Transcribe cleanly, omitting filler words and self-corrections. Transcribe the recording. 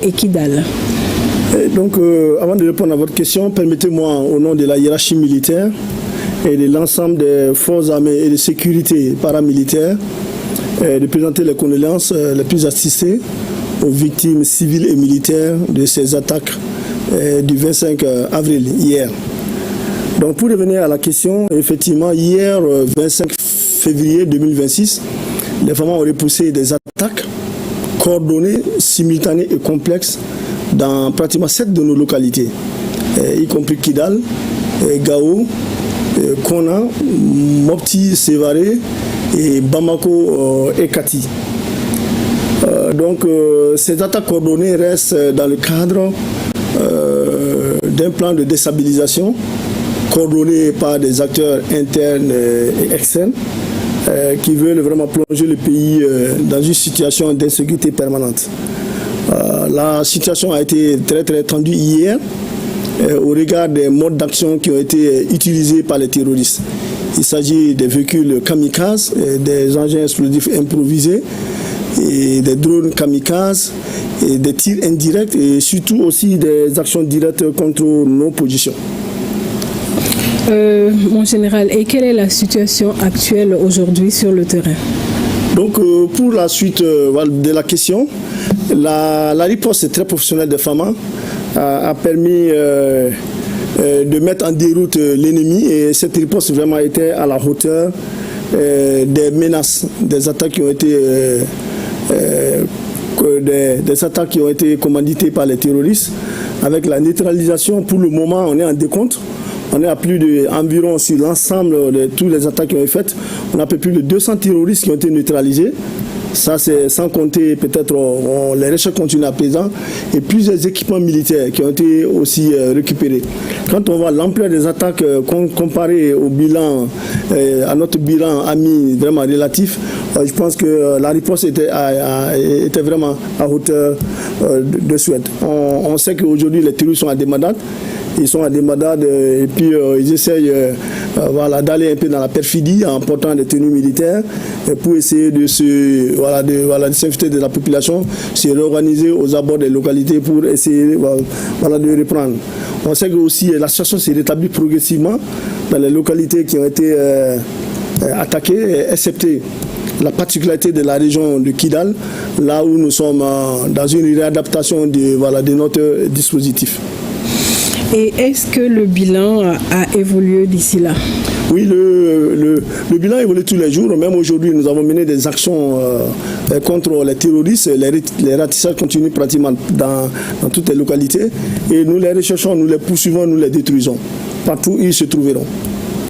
et Kidal. Donc, avant de répondre à votre question, permettez-moi, au nom de la hiérarchie militaire et de l'ensemble des forces armées et de sécurité paramilitaires, de présenter les condoléances les plus assistées aux victimes civiles et militaires de ces attaques du 25 avril, hier. Donc, pour revenir à la question, effectivement, hier, 25 février 2026, les FAMA ont repoussé des attaques coordonnées, simultanées et complexes dans pratiquement 7 de nos localités, y compris Kidal, Gao, Kona, Mopti, Sévaré et Bamako et Kati. Donc ces attaques coordonnées restent dans le cadre d'un plan de déstabilisation coordonné par des acteurs internes et externes qui veulent vraiment plonger le pays dans une situation d'insécurité permanente. La situation a été très tendue hier au regard des modes d'action qui ont été utilisés par les terroristes. Il s'agit des véhicules kamikazes, des engins explosifs improvisés, et des drones kamikazes, et des tirs indirects et surtout aussi des actions directes contre nos positions. Mon général, et quelle est la situation actuelle aujourd'hui sur le terrain? Donc pour la suite de la question, la riposte très professionnelle des FAMA a permis de mettre en déroute l'ennemi et cette riposte vraiment était à la hauteur des menaces, des attaques qui ont été des attaques qui ont été commanditées par les terroristes. Avec la neutralisation, pour le moment, on est en décompte. On est à plus de environ sur l'ensemble de toutes les attaques qui ont été faites. On a plus de 200 terroristes qui ont été neutralisés. Ça, c'est sans compter peut-être les recherches continuent à présent et plusieurs équipements militaires qui ont été aussi récupérés. Quand on voit l'ampleur des attaques comparée au bilan, à notre bilan ami vraiment relatif, je pense que la réponse était vraiment à hauteur de souhait. On sait qu'aujourd'hui les terroristes sont à Demadad. Ils sont à des madades et puis ils essayent d'aller un peu dans la perfidie en portant des tenues militaires pour essayer de s'inviter de la population, se réorganiser aux abords des localités pour essayer de reprendre. On sait que aussi la situation s'est rétablie progressivement dans les localités qui ont été attaquées, excepté la particularité de la région de Kidal, là où nous sommes dans une réadaptation de notre dispositif. Et est-ce que le bilan a évolué d'ici là? Oui, le bilan évolue tous les jours. Même aujourd'hui, nous avons mené des actions contre les terroristes. Les ratissages continuent pratiquement dans toutes les localités. Et nous les recherchons, nous les poursuivons, nous les détruisons. Partout où ils se trouveront.